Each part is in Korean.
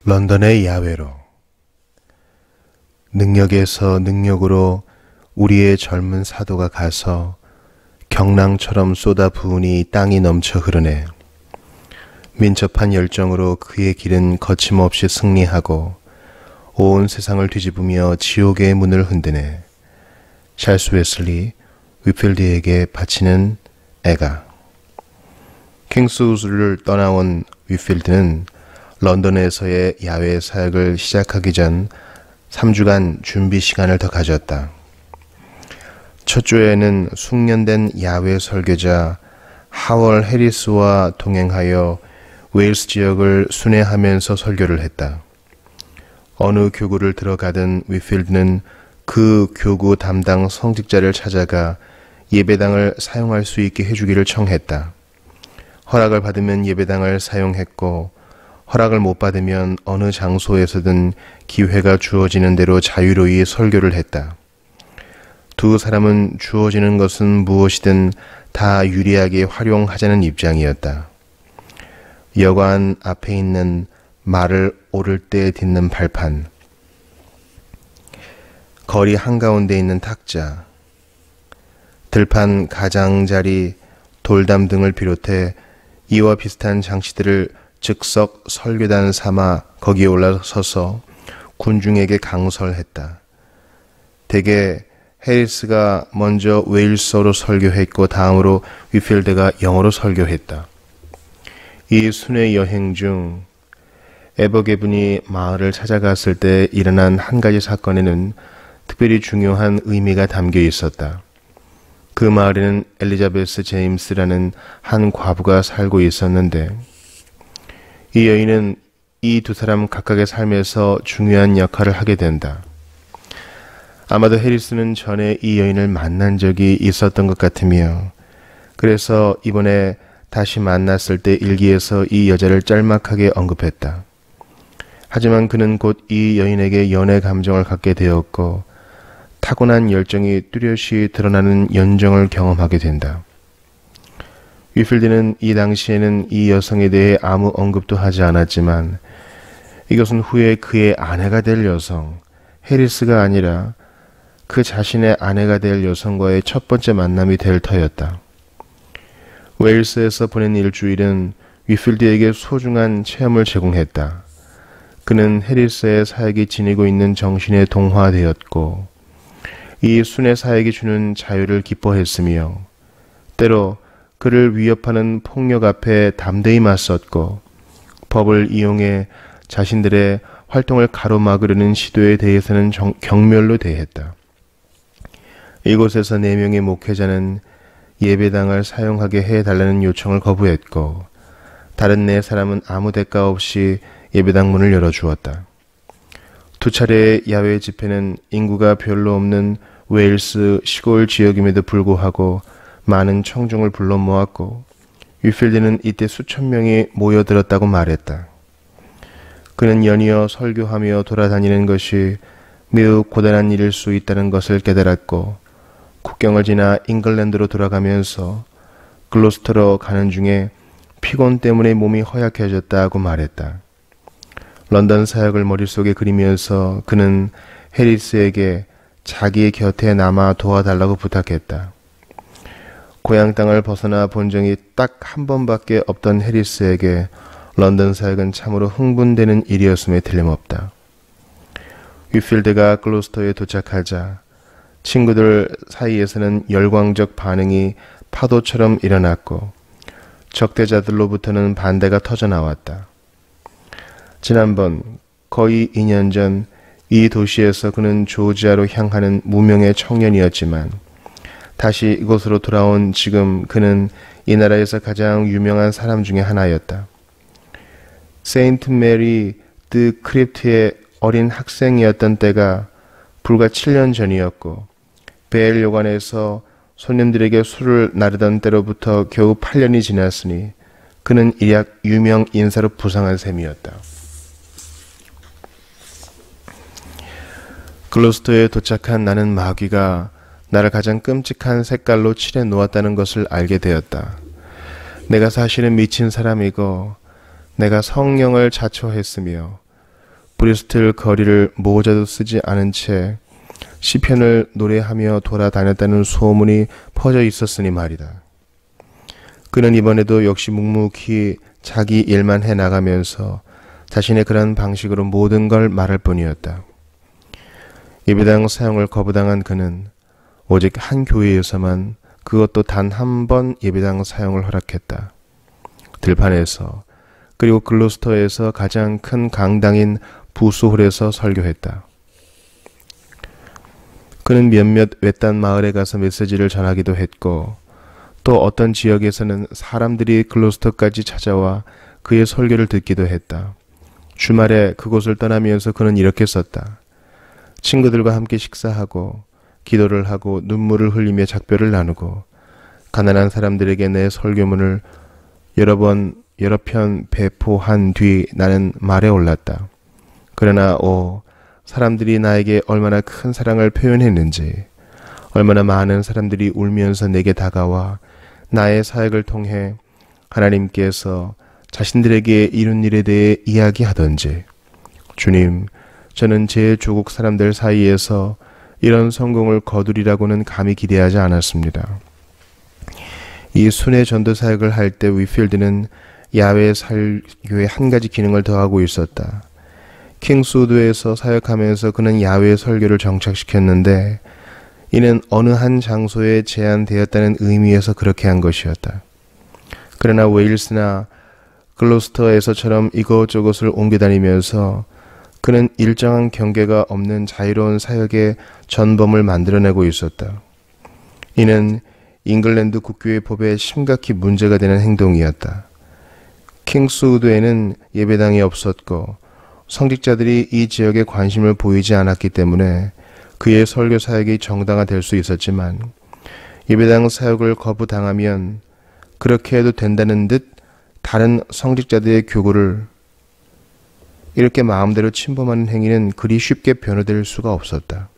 런던의 야외로 능력에서 능력으로 우리의 젊은 사도가 가서 경랑처럼 쏟아 부으니 땅이 넘쳐 흐르네. 민첩한 열정으로 그의 길은 거침없이 승리하고 온 세상을 뒤집으며 지옥의 문을 흔드네. 찰스 웨슬리 위필드에게 바치는 애가. 킹스우즈를 떠나온 위필드는 런던에서의 야외 사역을 시작하기 전 3주간 준비 시간을 더 가졌다. 첫 주에는 숙련된 야외 설교자 하월 해리스와 동행하여 웨일스 지역을 순회하면서 설교를 했다. 어느 교구를 들어가든 위필드는 그 교구 담당 성직자를 찾아가 예배당을 사용할 수 있게 해주기를 청했다. 허락을 받으면 예배당을 사용했고 허락을 못 받으면 어느 장소에서든 기회가 주어지는 대로 자유로이 설교를 했다. 두 사람은 주어지는 것은 무엇이든 다 유리하게 활용하자는 입장이었다. 여관 앞에 있는 말을 오를 때 딛는 발판, 거리 한가운데 있는 탁자, 들판 가장자리, 돌담 등을 비롯해 이와 비슷한 장치들을 즉석 설교단 삼아 거기에 올라서서 군중에게 강설했다. 대개 해리스가 먼저 웨일스어로 설교했고 다음으로 위필드가 영어로 설교했다. 이 순회 여행 중 에버게분이 마을을 찾아갔을 때 일어난 한 가지 사건에는 특별히 중요한 의미가 담겨 있었다. 그 마을에는 엘리자베스 제임스라는 한 과부가 살고 있었는데 이 여인은 이 두 사람 각각의 삶에서 중요한 역할을 하게 된다. 아마도 해리스는 전에 이 여인을 만난 적이 있었던 것 같으며 그래서 이번에 다시 만났을 때 일기에서 이 여자를 짤막하게 언급했다. 하지만 그는 곧 이 여인에게 연애 감정을 갖게 되었고 타고난 열정이 뚜렷이 드러나는 연정을 경험하게 된다. 위필드는 이 당시에는 이 여성에 대해 아무 언급도 하지 않았지만 이것은 후에 그의 아내가 될 여성, 해리스가 아니라 그 자신의 아내가 될 여성과의 첫 번째 만남이 될 터였다. 웨일스에서 보낸 일주일은 위필드에게 소중한 체험을 제공했다. 그는 해리스의 사역이 지니고 있는 정신에 동화되었고 이 순회 사역이 주는 자유를 기뻐했으며 때로 그를 위협하는 폭력 앞에 담대히 맞섰고 법을 이용해 자신들의 활동을 가로막으려는 시도에 대해서는 경멸로 대했다. 이곳에서 4명의 목회자는 예배당을 사용하게 해달라는 요청을 거부했고 다른 4사람은 아무 대가 없이 예배당 문을 열어주었다. 2차례의 야외 집회는 인구가 별로 없는 웨일스 시골 지역임에도 불구하고 많은 청중을 불러 모았고 위필드는 이때 수천 명이 모여들었다고 말했다. 그는 연이어 설교하며 돌아다니는 것이 매우 고단한 일일 수 있다는 것을 깨달았고 국경을 지나 잉글랜드로 돌아가면서 글로스터로 가는 중에 피곤 때문에 몸이 허약해졌다고 말했다. 런던 사역을 머릿속에 그리면서 그는 해리스에게 자기의 곁에 남아 도와달라고 부탁했다. 고향 땅을 벗어나 본 적이 딱 한 번밖에 없던 해리스에게 런던 사역은 참으로 흥분되는 일이었음에 틀림없다. 위필드가 글로스터에 도착하자 친구들 사이에서는 열광적 반응이 파도처럼 일어났고 적대자들로부터는 반대가 터져나왔다. 지난번 거의 2년 전 이 도시에서 그는 조지아로 향하는 무명의 청년이었지만 다시 이곳으로 돌아온 지금 그는 이 나라에서 가장 유명한 사람 중에 하나였다. 세인트 메리 드 크립트의 어린 학생이었던 때가 불과 7년 전이었고 베일 요관에서 손님들에게 술을 나르던 때로부터 겨우 8년이 지났으니 그는 일약 유명 인사로 부상한 셈이었다. 글로스터에 도착한 나는 마귀가 나를 가장 끔찍한 색깔로 칠해 놓았다는 것을 알게 되었다. 내가 사실은 미친 사람이고 내가 성령을 자초했으며 브리스톨 거리를 모자도 쓰지 않은 채 시편을 노래하며 돌아다녔다는 소문이 퍼져 있었으니 말이다. 그는 이번에도 역시 묵묵히 자기 일만 해나가면서 자신의 그런 방식으로 모든 걸 말할 뿐이었다. 예배당 사용을 거부당한 그는 오직 한 교회에서만, 그것도 단 한 번 예배당 사용을 허락했다. 들판에서, 그리고 글로스터에서 가장 큰 강당인 부스홀에서 설교했다. 그는 몇몇 외딴 마을에 가서 메시지를 전하기도 했고, 또 어떤 지역에서는 사람들이 글로스터까지 찾아와 그의 설교를 듣기도 했다. 주말에 그곳을 떠나면서 그는 이렇게 썼다. 친구들과 함께 식사하고 기도를 하고 눈물을 흘리며 작별을 나누고 가난한 사람들에게 내 설교문을 여러 편 배포한 뒤 나는 말에 올랐다. 그러나 사람들이 나에게 얼마나 큰 사랑을 표현했는지, 얼마나 많은 사람들이 울면서 내게 다가와 나의 사역을 통해 하나님께서 자신들에게 이룬 일에 대해 이야기하던지. 주님, 저는 제 조국 사람들 사이에서 이런 성공을 거두리라고는 감히 기대하지 않았습니다. 이 순회 전도 사역을 할 때 위필드는 야외 설교에 한 가지 기능을 더하고 있었다. 킹스우드에서 사역하면서 그는 야외 설교를 정착시켰는데 이는 어느 한 장소에 제한되었다는 의미에서 그렇게 한 것이었다. 그러나 웨일스나 글로스터에서처럼 이것저것을 옮겨다니면서 그는 일정한 경계가 없는 자유로운 사역의 전범을 만들어내고 있었다. 이는 잉글랜드 국교의 법에 심각히 문제가 되는 행동이었다. 킹스우드에는 예배당이 없었고 성직자들이 이 지역에 관심을 보이지 않았기 때문에 그의 설교 사역이 정당화될 수 있었지만, 예배당 사역을 거부당하면 그렇게 해도 된다는 듯 다른 성직자들의 교구를 이렇게 마음대로 침범하는 행위는 그리 쉽게 변호될 수가 없었다.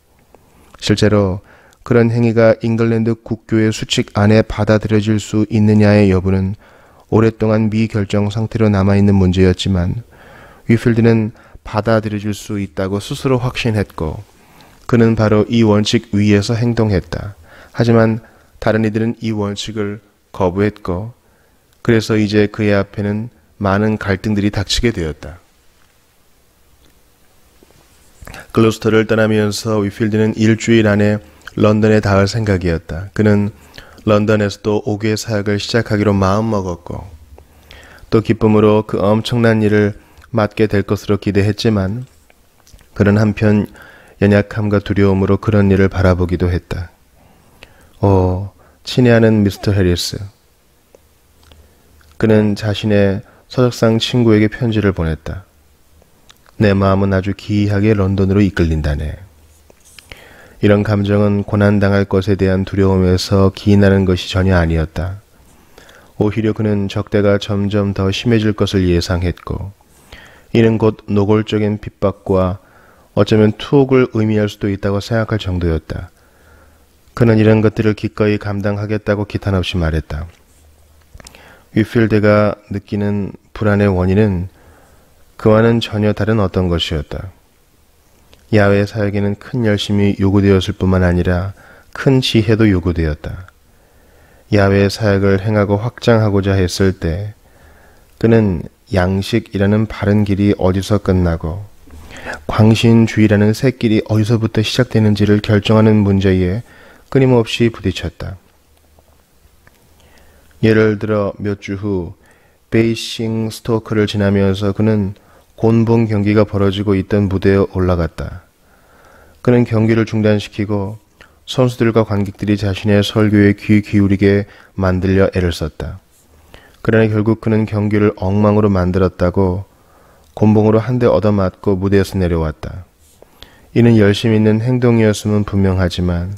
실제로 그런 행위가 잉글랜드 국교의 수칙 안에 받아들여질 수 있느냐의 여부는 오랫동안 미결정 상태로 남아있는 문제였지만, 위필드는 받아들여질 수 있다고 스스로 확신했고 그는 바로 이 원칙 위에서 행동했다. 하지만 다른 이들은 이 원칙을 거부했고 그래서 이제 그의 앞에는 많은 갈등들이 닥치게 되었다. 글로스터를 떠나면서 위필드는 일주일 안에 런던에 닿을 생각이었다. 그는 런던에서도 5개 사역을 시작하기로 마음먹었고 또 기쁨으로 그 엄청난 일을 맡게 될 것으로 기대했지만 그는 한편 연약함과 두려움으로 그런 일을 바라보기도 했다. 친애하는 미스터 해리스. 그는 자신의 서적상 친구에게 편지를 보냈다. 내 마음은 아주 기이하게 런던으로 이끌린다네. 이런 감정은 고난당할 것에 대한 두려움에서 기인하는 것이 전혀 아니었다. 오히려 그는 적대가 점점 더 심해질 것을 예상했고 이는 곧 노골적인 핍박과 어쩌면 투옥을 의미할 수도 있다고 생각할 정도였다. 그는 이런 것들을 기꺼이 감당하겠다고 기탄 없이 말했다. 위필드가 느끼는 불안의 원인은 그와는 전혀 다른 어떤 것이었다. 야외 사역에는 큰 열심이 요구되었을 뿐만 아니라 큰 지혜도 요구되었다. 야외 사역을 행하고 확장하고자 했을 때 그는 양식이라는 바른 길이 어디서 끝나고 광신주의라는 새 길이 어디서부터 시작되는지를 결정하는 문제에 끊임없이 부딪혔다. 예를 들어 몇 주 후 베이싱 스토크를 지나면서 그는 곤봉 경기가 벌어지고 있던 무대에 올라갔다. 그는 경기를 중단시키고 선수들과 관객들이 자신의 설교에 귀 기울이게 만들려 애를 썼다. 그러나 결국 그는 경기를 엉망으로 만들었다고 곤봉으로 한 대 얻어맞고 무대에서 내려왔다. 이는 열심 있는 행동이었음은 분명하지만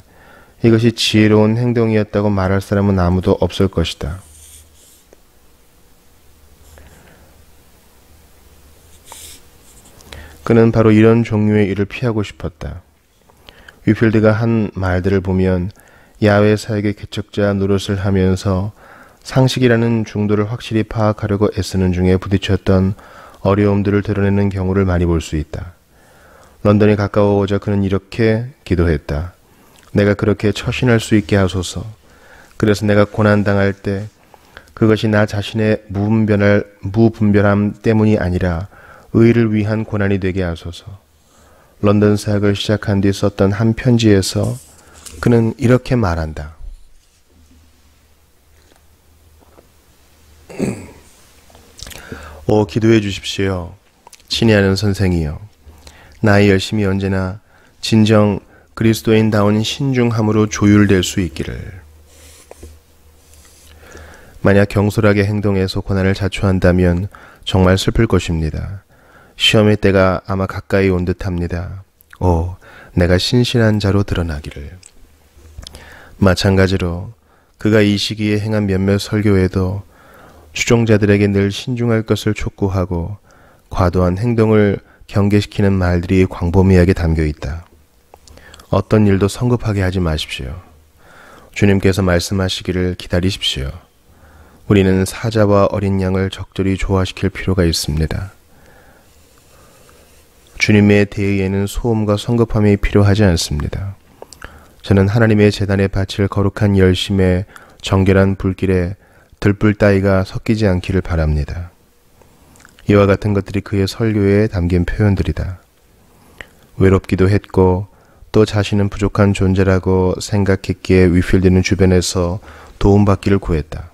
이것이 지혜로운 행동이었다고 말할 사람은 아무도 없을 것이다. 그는 바로 이런 종류의 일을 피하고 싶었다. 위필드가 한 말들을 보면 야외 사역의 개척자 노릇을 하면서 상식이라는 중도를 확실히 파악하려고 애쓰는 중에 부딪혔던 어려움들을 드러내는 경우를 많이 볼 수 있다. 런던에 가까워오자 그는 이렇게 기도했다. 내가 그렇게 처신할 수 있게 하소서. 그래서 내가 고난당할 때 그것이 나 자신의 무분별함 때문이 아니라 의를 위한 고난이 되게 하소서. 런던 사역을 시작한 뒤 썼던 한 편지에서 그는 이렇게 말한다. 오, 기도해 주십시오. 친애하는 선생이여. 나의 열심이 언제나 진정 그리스도인다운 신중함으로 조율될 수 있기를. 만약 경솔하게 행동해서 고난을 자초한다면 정말 슬플 것입니다. 시험의 때가 아마 가까이 온 듯합니다. 오, 내가 신실한 자로 드러나기를. 마찬가지로 그가 이 시기에 행한 몇몇 설교에도 추종자들에게 늘 신중할 것을 촉구하고 과도한 행동을 경계시키는 말들이 광범위하게 담겨 있다. 어떤 일도 성급하게 하지 마십시오. 주님께서 말씀하시기를 기다리십시오. 우리는 사자와 어린 양을 적절히 조화시킬 필요가 있습니다. 주님의 대의에는 소음과 성급함이 필요하지 않습니다. 저는 하나님의 제단에 바칠 거룩한 열심에 정결한 불길에 들불 따위가 섞이지 않기를 바랍니다. 이와 같은 것들이 그의 설교에 담긴 표현들이다. 외롭기도 했고 또 자신은 부족한 존재라고 생각했기에 위필드는 주변에서 도움받기를 구했다.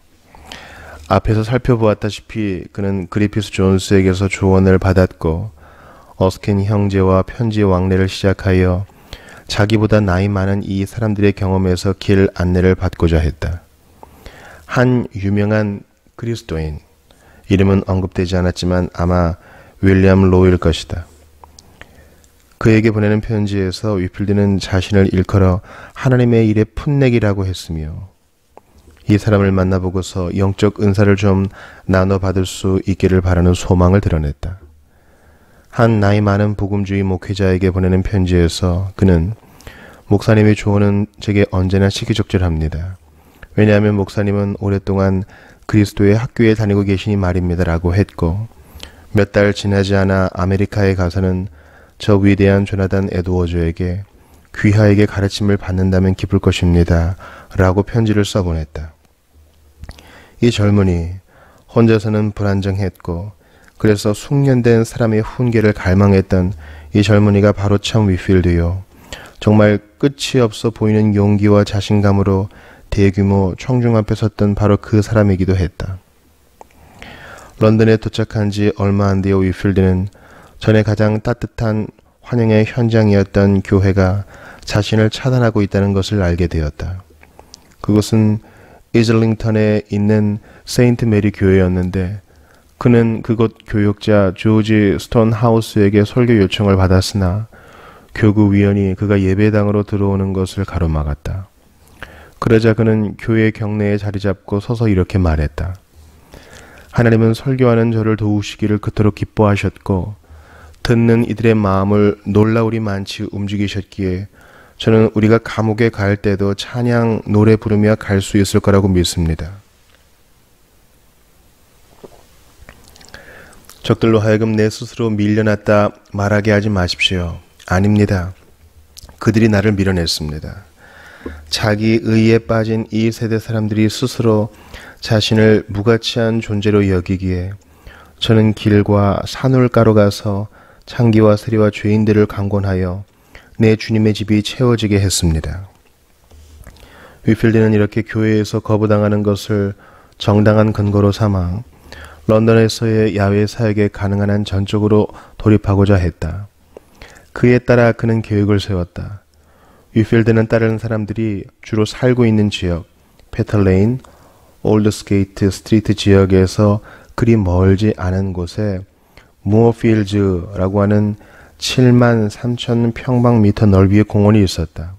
앞에서 살펴보았다시피 그는 그리피스 존스에게서 조언을 받았고 어스킨 형제와 편지 왕래를 시작하여 자기보다 나이 많은 이 사람들의 경험에서 길 안내를 받고자 했다. 한 유명한 그리스도인, 이름은 언급되지 않았지만 아마 윌리엄 로우일 것이다. 그에게 보내는 편지에서 위필드는 자신을 일컬어 하나님의 일의 풋내기라고 했으며 이 사람을 만나보고서 영적 은사를 좀 나눠받을 수 있기를 바라는 소망을 드러냈다. 한 나이 많은 복음주의 목회자에게 보내는 편지에서 그는 목사님의 조언은 제게 언제나 시기적절합니다. 왜냐하면 목사님은 오랫동안 그리스도의 학교에 다니고 계시니 말입니다 라고 했고 몇 달 지나지 않아 아메리카에 가서는 저 위대한 조나단 에드워즈에게 귀하에게 가르침을 받는다면 기쁠 것입니다 라고 편지를 써보냈다. 이 젊은이 혼자서는 불안정했고 그래서 숙련된 사람의 훈계를 갈망했던 이 젊은이가 바로 참 위필드요. 정말 끝이 없어 보이는 용기와 자신감으로 대규모 청중 앞에 섰던 바로 그 사람이기도 했다. 런던에 도착한 지 얼마 안 되어 위필드는 전에 가장 따뜻한 환영의 현장이었던 교회가 자신을 차단하고 있다는 것을 알게 되었다. 그곳은 이즐링턴에 있는 세인트 메리 교회였는데 그는 그곳 교육자 조지 스톤하우스에게 설교 요청을 받았으나 교구 위원이 그가 예배당으로 들어오는 것을 가로막았다. 그러자 그는 교회 경내에 자리 잡고 서서 이렇게 말했다. 하나님은 설교하는 저를 도우시기를 그토록 기뻐하셨고 듣는 이들의 마음을 놀라울이 많이 움직이셨기에 저는 우리가 감옥에 갈 때도 찬양 노래 부르며 갈 수 있을 거라고 믿습니다. 적들로 하여금 내 스스로 밀려났다 말하게 하지 마십시오. 아닙니다. 그들이 나를 밀어냈습니다. 자기 의에 빠진 이 세대 사람들이 스스로 자신을 무가치한 존재로 여기기에 저는 길과 산울가로 가서 창기와 세리와 죄인들을 강권하여 내 주님의 집이 채워지게 했습니다. 위필드는 이렇게 교회에서 거부당하는 것을 정당한 근거로 삼아 런던에서의 야외 사역에 가능한 한 전적으로 돌입하고자 했다. 그에 따라 그는 계획을 세웠다. 위필드는 다른 사람들이 주로 살고 있는 지역, 페털레인, 올드스게이트 스트리트 지역에서 그리 멀지 않은 곳에 무어필즈라고 하는 7만 3천 평방미터 넓이의 공원이 있었다.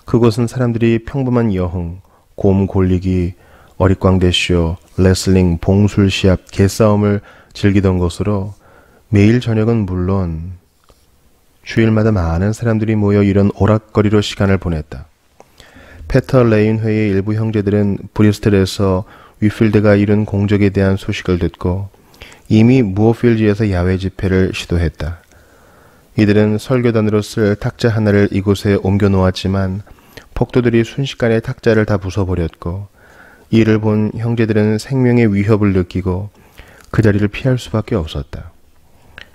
그곳은 사람들이 평범한 여흥, 곰 골리기, 어릿광대쇼, 레슬링, 봉술시합, 개싸움을 즐기던 곳으로 매일 저녁은 물론 주일마다 많은 사람들이 모여 이런 오락거리로 시간을 보냈다. 페터 레인 회의 일부 형제들은 브리스톨에서 위필드가 이룬 공적에 대한 소식을 듣고 이미 무어필즈에서 야외 집회를 시도했다. 이들은 설교단으로 쓸 탁자 하나를 이곳에 옮겨 놓았지만 폭도들이 순식간에 탁자를 다 부숴버렸고, 이를 본 형제들은 생명의 위협을 느끼고 그 자리를 피할 수밖에 없었다.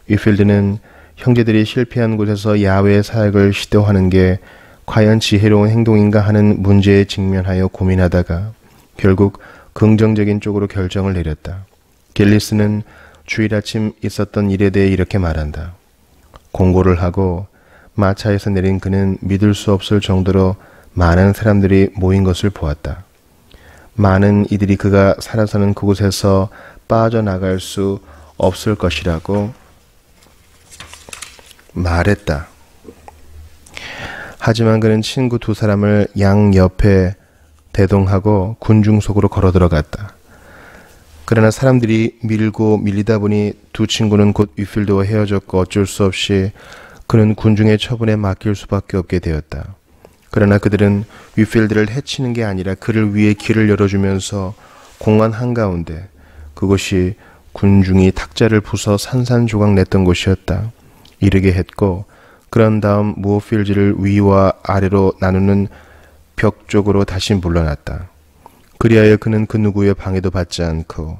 위필드는 형제들이 실패한 곳에서 야외 사역을 시도하는 게 과연 지혜로운 행동인가 하는 문제에 직면하여 고민하다가 결국 긍정적인 쪽으로 결정을 내렸다. 갤리스는 주일 아침 있었던 일에 대해 이렇게 말한다. 공고를 하고 마차에서 내린 그는 믿을 수 없을 정도로 많은 사람들이 모인 것을 보았다. 많은 이들이 그가 살아서는 그곳에서 빠져나갈 수 없을 것이라고 말했다. 하지만 그는 친구 두 사람을 양옆에 대동하고 군중 속으로 걸어 들어갔다. 그러나 사람들이 밀고 밀리다 보니 두 친구는 곧 위필드와 헤어졌고 어쩔 수 없이 그는 군중의 처분에 맡길 수밖에 없게 되었다. 그러나 그들은 위필드를 해치는 게 아니라 그를 위해 길을 열어주면서 공간 한가운데, 그곳이 군중이 탁자를 부숴 산산조각 냈던 곳이었다. 이르게 했고, 그런 다음 무어필드를 위와 아래로 나누는 벽 쪽으로 다시 물러났다. 그리하여 그는 그 누구의 방해도 받지 않고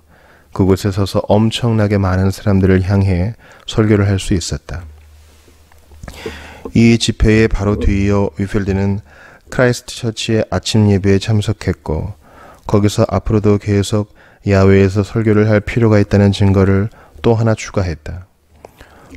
그곳에 서서 엄청나게 많은 사람들을 향해 설교를 할 수 있었다. 이 집회의 바로 뒤이어 위필드는 크라이스트 처치의 아침 예배에 참석했고, 거기서 앞으로도 계속 야외에서 설교를 할 필요가 있다는 증거를 또 하나 추가했다.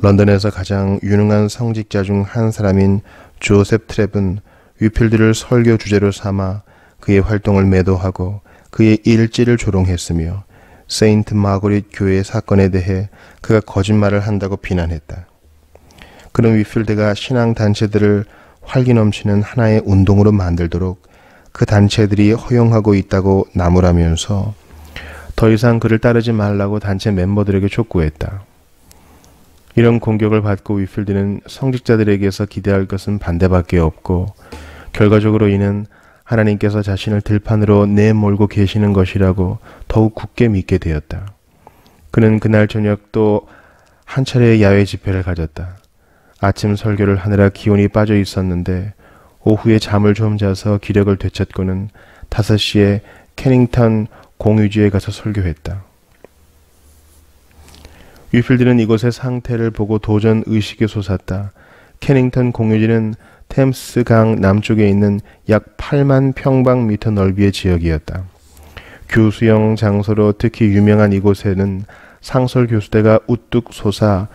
런던에서 가장 유능한 성직자 중 한 사람인 조셉 트랩은 위필드를 설교 주제로 삼아 그의 활동을 매도하고 그의 일지를 조롱했으며 세인트 마거릿 교회 사건에 대해 그가 거짓말을 한다고 비난했다. 그는 위필드가 신앙단체들을 활기 넘치는 하나의 운동으로 만들도록 그 단체들이 허용하고 있다고 나무라면서 더 이상 그를 따르지 말라고 단체 멤버들에게 촉구했다. 이런 공격을 받고 위필드는 성직자들에게서 기대할 것은 반대밖에 없고, 결과적으로 이는 하나님께서 자신을 들판으로 내몰고 계시는 것이라고 더욱 굳게 믿게 되었다. 그는 그날 저녁 또 한 차례의 야외 집회를 가졌다. 아침 설교를 하느라 기운이 빠져 있었는데 오후에 잠을 좀 자서 기력을 되찾고는 5시에 캐닝턴 공유지에 가서 설교했다. 위필드는 이곳의 상태를 보고 도전 의식이 솟았다. 캐닝턴 공유지는 템스 강 남쪽에 있는 약 8만 평방미터 넓이의 지역이었다. 교수형 장소로 특히 유명한 이곳에는 상설 교수대가 우뚝 솟아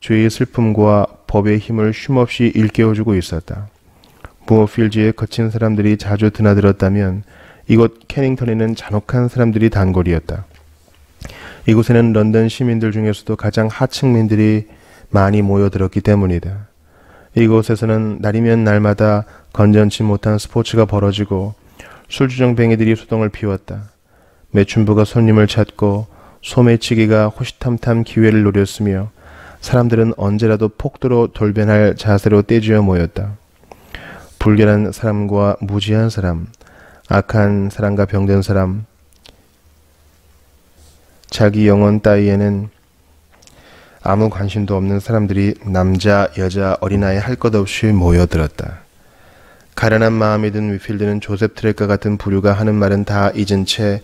죄의 슬픔과 법의 힘을 쉼없이 일깨워주고 있었다. 무어필드에 거친 사람들이 자주 드나들었다면 이곳 캐닝턴에는 잔혹한 사람들이 단골이었다. 이곳에는 런던 시민들 중에서도 가장 하층민들이 많이 모여들었기 때문이다. 이곳에서는 날이면 날마다 건전치 못한 스포츠가 벌어지고 술주정뱅이들이 소동을 피웠다. 매춘부가 손님을 찾고 소매치기가 호시탐탐 기회를 노렸으며 사람들은 언제라도 폭도로 돌변할 자세로 떼지어 모였다. 불결한 사람과 무지한 사람, 악한 사람과 병든 사람, 자기 영혼 따위에는 아무 관심도 없는 사람들이 남자, 여자, 어린아이 할 것 없이 모여들었다. 가련한 마음이 든 위필드는 조셉 트랙과 같은 부류가 하는 말은 다 잊은 채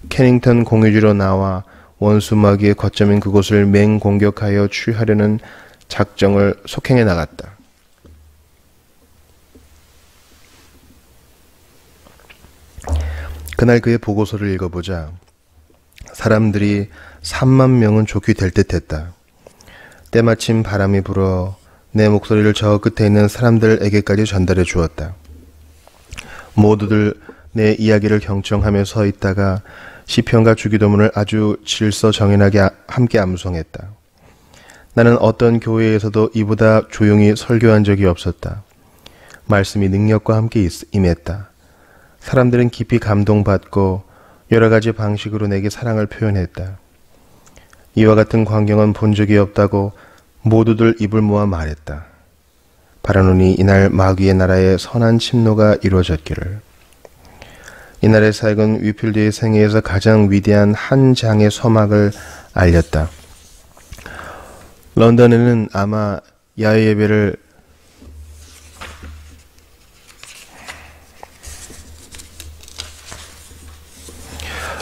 캐닝턴 공유지로 나와 원수마귀의 거점인 그곳을 맹공격하여 취하려는 작정을 속행해 나갔다. 그날 그의 보고서를 읽어보자 사람들이 3만 명은 좋게 될 듯했다. 때마침 바람이 불어 내 목소리를 저 끝에 있는 사람들에게까지 전달해 주었다. 모두들 내 이야기를 경청하며 서 있다가 시편과 주기도문을 아주 질서정연하게 함께 암송했다. 나는 어떤 교회에서도 이보다 조용히 설교한 적이 없었다. 말씀이 능력과 함께 임했다. 사람들은 깊이 감동받고 여러 가지 방식으로 내게 사랑을 표현했다. 이와 같은 광경은 본 적이 없다고 모두들 입을 모아 말했다. 바라노니 이날 마귀의 나라에 선한 침노가 이루어졌기를. 이날의 사역은 위필드의 생애에서 가장 위대한 한 장의 서막을 알렸다. 런던에는 아마 야외 예배를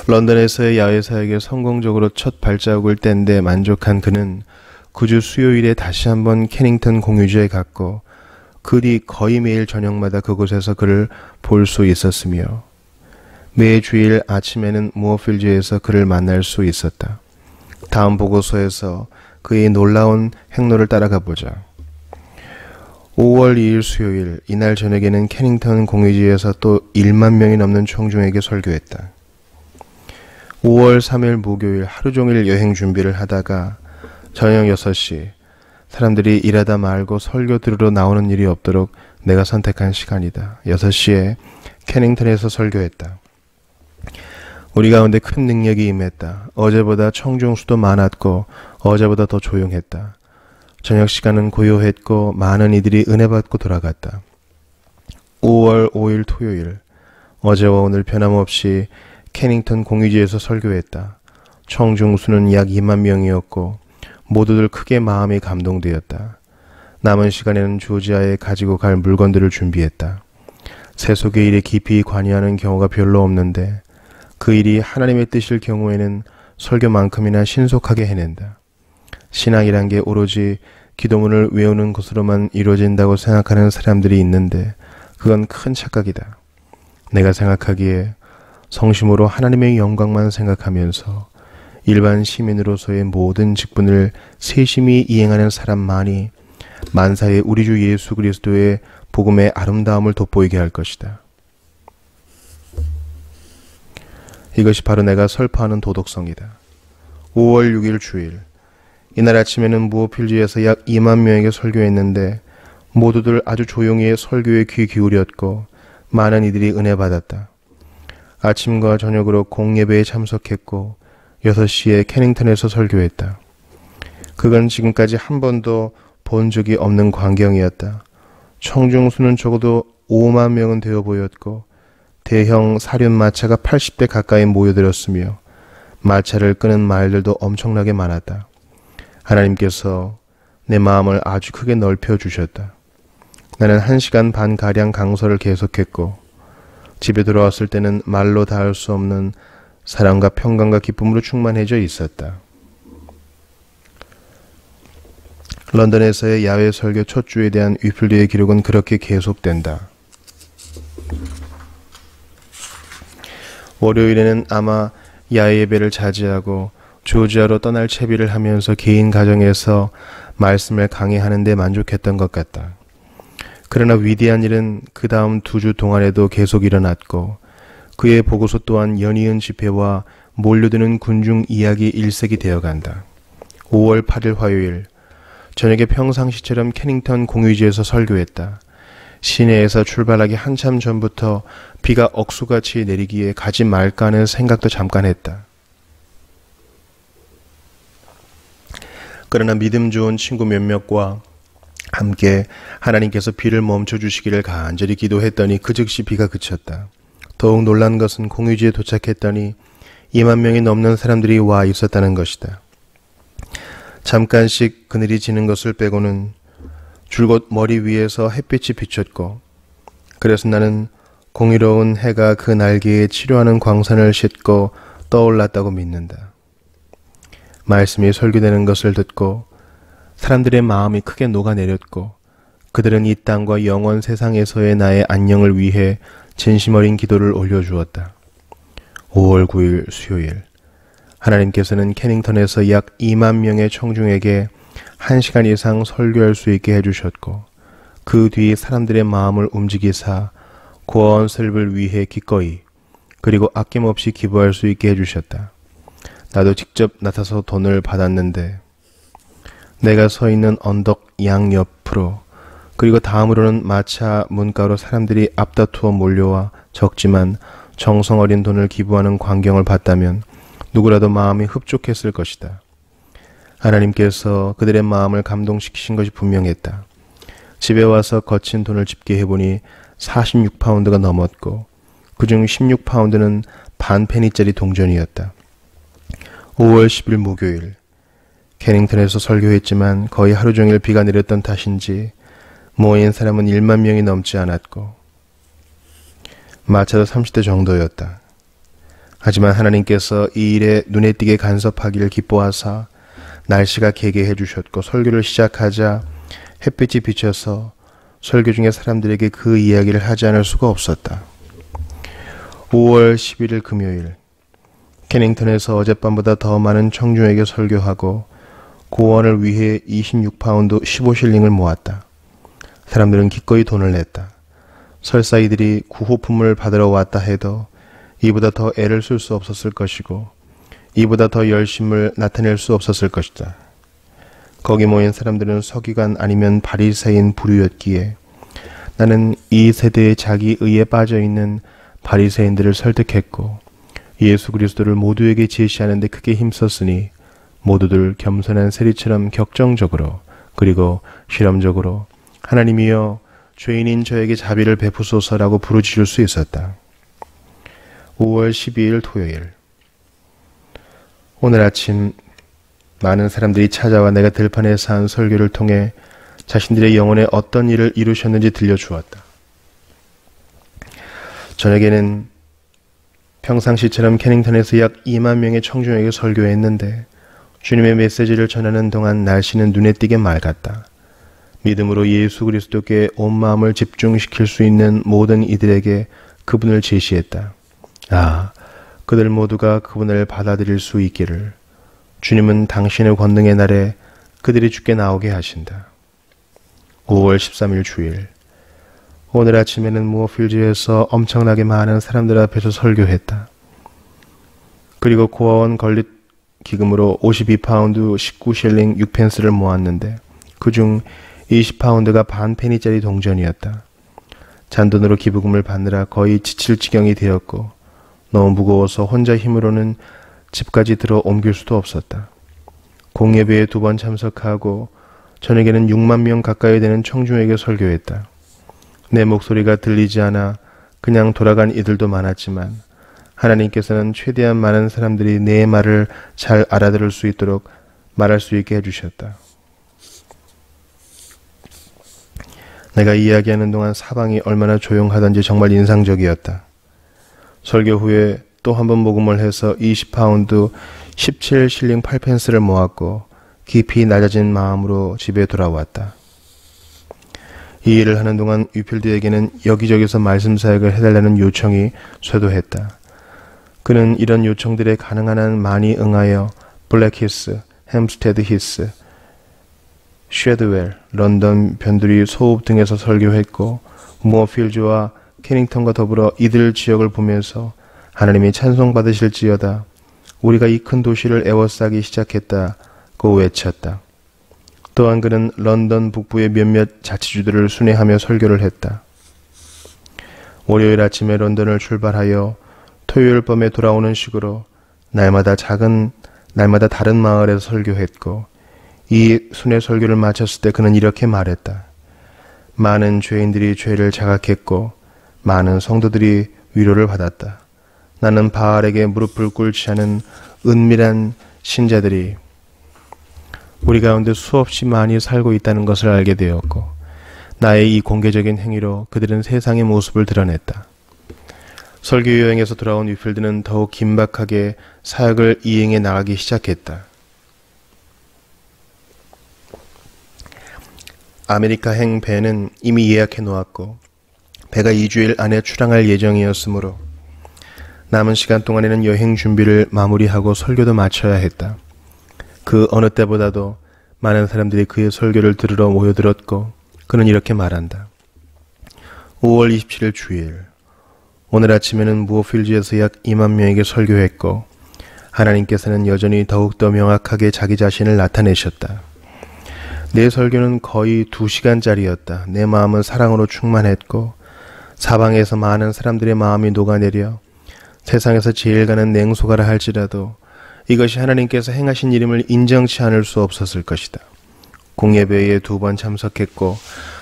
런던에서의 야외 사역에 성공적으로 첫 발자국을 뗀 데 만족한 그는 그 주 수요일에 다시 한번 캐닝턴 공유지에 갔고 그 뒤 거의 매일 저녁마다 그곳에서 그를 볼 수 있었으며 매 주일 아침에는 무어필드에서 그를 만날 수 있었다. 다음 보고서에서 그의 놀라운 행로를 따라가 보자. 5월 2일 수요일, 이날 저녁에는 캐닝턴 공유지에서 또 1만 명이 넘는 청중에게 설교했다. 5월 3일 목요일 하루 종일 여행 준비를 하다가 저녁 6시 사람들이 일하다 말고 설교 들으러 나오는 일이 없도록 내가 선택한 시간이다. 6시에 캐닝턴에서 설교했다. 우리 가운데 큰 능력이 임했다. 어제보다 청중 수도 많았고 어제보다 더 조용했다. 저녁 시간은 고요했고 많은 이들이 은혜 받고 돌아갔다. 5월 5일 토요일, 어제와 오늘 변함없이 캐닝턴 공유지에서 설교했다. 청중 수는 약 2만 명이었고 모두들 크게 마음이 감동되었다. 남은 시간에는 조지아에 가지고 갈 물건들을 준비했다. 세속의 일에 깊이 관여하는 경우가 별로 없는데 그 일이 하나님의 뜻일 경우에는 설교만큼이나 신속하게 해낸다. 신앙이란 게 오로지 기도문을 외우는 것으로만 이루어진다고 생각하는 사람들이 있는데 그건 큰 착각이다. 내가 생각하기에 성심으로 하나님의 영광만 생각하면서 일반 시민으로서의 모든 직분을 세심히 이행하는 사람만이 만사의 우리 주 예수 그리스도의 복음의 아름다움을 돋보이게 할 것이다. 이것이 바로 내가 설파하는 도덕성이다. 5월 6일 주일, 이날 아침에는 무어필드에서 약 2만 명에게 설교했는데 모두들 아주 조용히 설교에 귀 기울였고 많은 이들이 은혜 받았다. 아침과 저녁으로 공예배에 참석했고 6시에 캐닝턴에서 설교했다. 그건 지금까지 한 번도 본 적이 없는 광경이었다. 청중 수는 적어도 5만 명은 되어 보였고 대형 사륜 마차가 80대 가까이 모여들었으며 마차를 끄는 말들도 엄청나게 많았다. 하나님께서 내 마음을 아주 크게 넓혀주셨다. 나는 1시간 반가량 강설을 계속했고 집에 돌아왔을 때는 말로 닿을 수 없는 사랑과 평강과 기쁨으로 충만해져 있었다. 런던에서의 야외 설교 첫 주에 대한 위필드의 기록은 그렇게 계속된다. 월요일에는 아마 야외 예배를 자제하고 조지아로 떠날 채비를 하면서 개인 가정에서 말씀을 강해하는 데 만족했던 것 같다. 그러나 위대한 일은 그 다음 2주 동안에도 계속 일어났고 그의 보고서 또한 연이은 집회와 몰려드는 군중 이야기 일색이 되어간다. 5월 8일 화요일, 저녁에 평상시처럼 캐닝턴 공유지에서 설교했다. 시내에서 출발하기 한참 전부터 비가 억수같이 내리기에 가지 말까 하는 생각도 잠깐 했다. 그러나 믿음 좋은 친구 몇몇과 함께 하나님께서 비를 멈춰주시기를 간절히 기도했더니 그 즉시 비가 그쳤다. 더욱 놀란 것은 공유지에 도착했더니 2만 명이 넘는 사람들이 와 있었다는 것이다. 잠깐씩 그늘이 지는 것을 빼고는 줄곧 머리 위에서 햇빛이 비쳤고 그래서 나는 공의로운 해가 그 날개에 치료하는 광선을 싣고 떠올랐다고 믿는다. 말씀이 설교되는 것을 듣고 사람들의 마음이 크게 녹아내렸고 그들은 이 땅과 영원 세상에서의 나의 안녕을 위해 진심 어린 기도를 올려주었다. 5월 9일 수요일, 하나님께서는 캐닝턴에서 약 2만 명의 청중에게 1시간 이상 설교할 수 있게 해주셨고 그 뒤 사람들의 마음을 움직이사 고아원 설립을 위해 기꺼이 그리고 아낌없이 기부할 수 있게 해주셨다. 나도 직접 나타서 돈을 받았는데 내가 서 있는 언덕 양옆으로 그리고 다음으로는 마차 문가로 사람들이 앞다투어 몰려와 적지만 정성 어린 돈을 기부하는 광경을 봤다면 누구라도 마음이 흡족했을 것이다. 하나님께서 그들의 마음을 감동시키신 것이 분명했다. 집에 와서 거친 돈을 집계해보니 46파운드가 넘었고 그중 16파운드는 반 페니짜리 동전이었다. 5월 10일 목요일, 캐닝턴에서 설교했지만 거의 하루 종일 비가 내렸던 탓인지 모인 사람은 1만 명이 넘지 않았고 마차도 30대 정도였다. 하지만 하나님께서 이 일에 눈에 띄게 간섭하기를 기뻐하사 날씨가 개개해 주셨고 설교를 시작하자 햇빛이 비쳐서 설교 중에 사람들에게 그 이야기를 하지 않을 수가 없었다. 5월 11일 금요일 캐닝턴에서 어젯밤보다 더 많은 청중에게 설교하고 고원을 위해 26파운드 15실링을 모았다. 사람들은 기꺼이 돈을 냈다. 설사 이들이 구호품을 받으러 왔다 해도 이보다 더 애를 쓸 수 없었을 것이고 이보다 더 열심을 나타낼 수 없었을 것이다. 거기 모인 사람들은 서기관 아니면 바리새인 부류였기에 나는 이 세대의 자기 의에 빠져있는 바리새인들을 설득했고 예수 그리스도를 모두에게 제시하는 데 크게 힘썼으니 모두들 겸손한 세리처럼 격정적으로 그리고 실험적으로 하나님이여 죄인인 저에게 자비를 베푸소서라고 부르짖을 수 있었다. 5월 12일 토요일 오늘 아침 많은 사람들이 찾아와 내가 들판에서 한 설교를 통해 자신들의 영혼에 어떤 일을 이루셨는지 들려주었다. 저녁에는 평상시처럼 캐닝턴에서 약 2만 명의 청중에게 설교했는데 주님의 메시지를 전하는 동안 날씨는 눈에 띄게 맑았다. 믿음으로 예수 그리스도께 온 마음을 집중시킬 수 있는 모든 이들에게 그분을 제시했다. 그들 모두가 그분을 받아들일 수 있기를 주님은 당신의 권능의 날에 그들이 주께 나오게 하신다. 5월 13일 주일 오늘 아침에는 무어필드에서 엄청나게 많은 사람들 앞에서 설교했다. 그리고 고아원 건립 기금으로 52파운드 19실링 6펜스를 모았는데 그중 20파운드가 반 페니짜리 동전이었다. 잔돈으로 기부금을 받느라 거의 지칠 지경이 되었고 너무 무거워서 혼자 힘으로는 집까지 들어 옮길 수도 없었다. 공예배에 2번 참석하고 저녁에는 6만 명 가까이 되는 청중에게 설교했다. 내 목소리가 들리지 않아 그냥 돌아간 이들도 많았지만 하나님께서는 최대한 많은 사람들이 내 말을 잘 알아들을 수 있도록 말할 수 있게 해주셨다. 내가 이야기하는 동안 사방이 얼마나 조용하던지 정말 인상적이었다. 설교 후에 또 한 번 모금을 해서 20파운드 17실링 8펜스를 모았고 깊이 낮아진 마음으로 집에 돌아왔다. 이 일을 하는 동안 위필드에게는 여기저기서 말씀 사역을 해달라는 요청이 쇄도했다. 그는 이런 요청들에 가능한 한 많이 응하여 블랙히스, 햄스테드 히스, 쉐드웰, 런던 변두리 소읍 등에서 설교했고 무어필드와 캐닝턴과 더불어 이들 지역을 보면서 하나님이 찬송받으실지어다 우리가 이 큰 도시를 에워싸기 시작했다고 외쳤다. 또한 그는 런던 북부의 몇몇 자치주들을 순회하며 설교를 했다. 월요일 아침에 런던을 출발하여 토요일 밤에 돌아오는 식으로 날마다 다른 마을에서 설교했고 이 순회 설교를 마쳤을 때 그는 이렇게 말했다. 많은 죄인들이 죄를 자각했고 많은 성도들이 위로를 받았다. 나는 바알에게 무릎을 꿇지 않은 은밀한 신자들이 우리 가운데 수없이 많이 살고 있다는 것을 알게 되었고 나의 이 공개적인 행위로 그들은 세상의 모습을 드러냈다. 설교 여행에서 돌아온 위필드는 더욱 긴박하게 사역을 이행해 나가기 시작했다. 아메리카행 배는 이미 예약해 놓았고 배가 2주일 안에 출항할 예정이었으므로 남은 시간 동안에는 여행 준비를 마무리하고 설교도 마쳐야 했다. 그 어느 때보다도 많은 사람들이 그의 설교를 들으러 모여들었고 그는 이렇게 말한다. 5월 27일 주일 오늘 아침에는 무어필드에서 약 2만 명에게 설교했고 하나님께서는 여전히 더욱더 명확하게 자기 자신을 나타내셨다. 내 설교는 거의 2시간짜리였다. 내 마음은 사랑으로 충만했고 사방에서 많은 사람들의 마음이 녹아내려 세상에서 제일 가는 냉소가라 할지라도 이것이 하나님께서 행하신 일임을 인정치 않을 수 없었을 것이다. 공예배에 2번 참석했고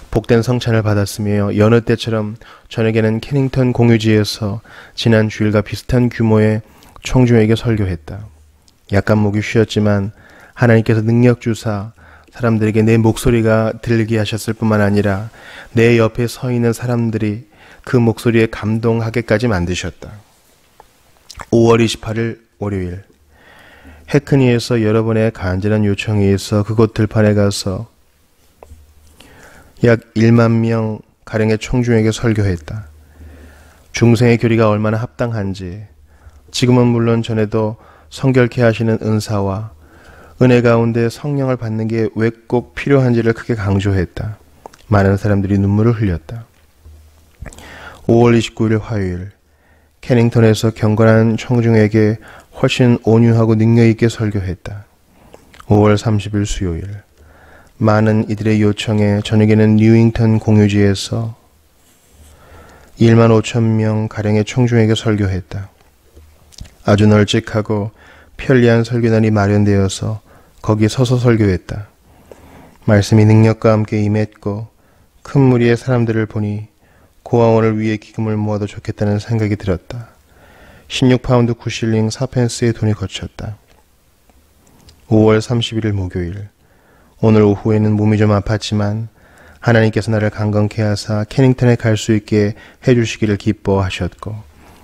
복된 성찬을 받았으며 여느 때처럼 저녁에는 캐닝턴 공유지에서 지난 주일과 비슷한 규모의 청중에게 설교했다. 약간 목이 쉬었지만 하나님께서 능력 주사 사람들에게 내 목소리가 들리게 하셨을 뿐만 아니라 내 옆에 서 있는 사람들이 그 목소리에 감동하게까지 만드셨다. 5월 28일 월요일, 해크니에서 여러분의 간절한 요청에 있어 그곳 들판에 가서 약 1만 명 가량의 청중에게 설교했다. 중생의 교리가 얼마나 합당한지, 지금은 물론 전에도 성결케 하시는 은사와 은혜 가운데 성령을 받는 게 왜 꼭 필요한지를 크게 강조했다. 많은 사람들이 눈물을 흘렸다. 5월 29일 화요일, 캐닝턴에서 경건한 청중에게 훨씬 온유하고 능력있게 설교했다. 5월 30일 수요일, 많은 이들의 요청에 저녁에는 뉴잉턴 공유지에서 1만 5천 명 가량의 청중에게 설교했다. 아주 널찍하고 편리한 설교단이 마련되어서 거기 서서 설교했다. 말씀이 능력과 함께 임했고 큰 무리의 사람들을 보니 고아원을 위해 기금을 모아도 좋겠다는 생각이 들었다. 16파운드 9실링 4펜스의 돈이 거쳤다. 5월 31일 목요일, 오늘 오후에는 몸이 좀 아팠지만 하나님께서 나를 강건케 하사 캐닝턴에 갈 수 있게 해주시기를 기뻐하셨고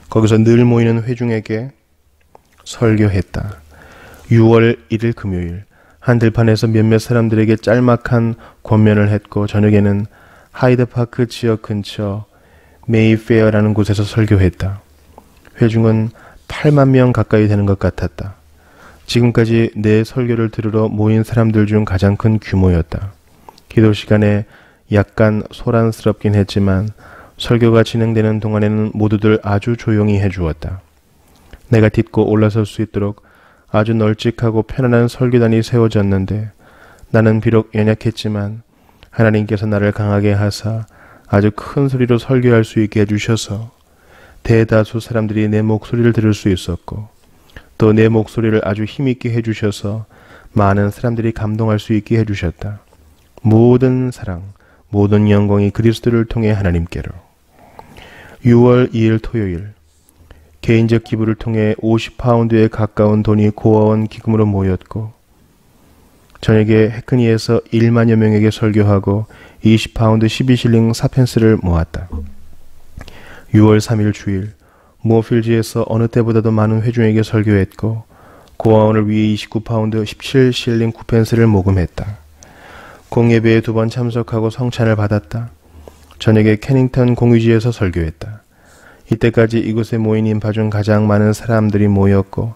거기서 늘 모이는 회중에게 설교했다. 6월 1일 금요일, 한 들판에서 몇몇 사람들에게 짤막한 권면을 했고 저녁에는 하이드파크 지역 근처 메이페어라는 곳에서 설교했다. 회중은 8만 명 가까이 되는 것 같았다. 지금까지 내 설교를 들으러 모인 사람들 중 가장 큰 규모였다. 기도 시간에 약간 소란스럽긴 했지만 설교가 진행되는 동안에는 모두들 아주 조용히 해주었다. 내가 딛고 올라설 수 있도록 아주 널찍하고 편안한 설교단이 세워졌는데 나는 비록 연약했지만 하나님께서 나를 강하게 하사 아주 큰 소리로 설교할 수 있게 해주셔서 대다수 사람들이 내 목소리를 들을 수 있었고 또 내 목소리를 아주 힘있게 해주셔서 많은 사람들이 감동할 수 있게 해주셨다. 모든 사랑, 모든 영광이 그리스도를 통해 하나님께로. 6월 2일 토요일, 개인적 기부를 통해 50파운드에 가까운 돈이 고아원 기금으로 모였고 저녁에 해크니에서 1만여 명에게 설교하고 20파운드 12실링 4펜스를 모았다. 6월 3일 주일, 무어필지에서 어느 때보다도 많은 회중에게 설교했고 고아원을 위해 29파운드 17실링 9펜스를 모금했다. 공예배에 2번 참석하고 성찬을 받았다. 저녁에 캐닝턴 공유지에서 설교했다. 이때까지 이곳에 모인 인파 중 가장 많은 사람들이 모였고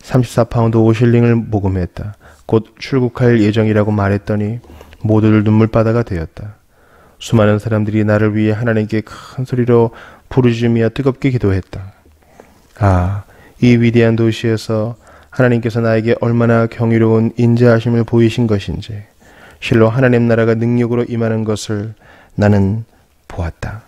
34파운드 5실링을 모금했다. 곧 출국할 예정이라고 말했더니 모두들 눈물바다가 되었다. 수많은 사람들이 나를 위해 하나님께 큰 소리로 부르짖으며 뜨겁게 기도했다. 아, 이 위대한 도시에서 하나님께서 나에게 얼마나 경이로운 인자하심을 보이신 것인지 실로 하나님 나라가 능력으로 임하는 것을 나는 보았다.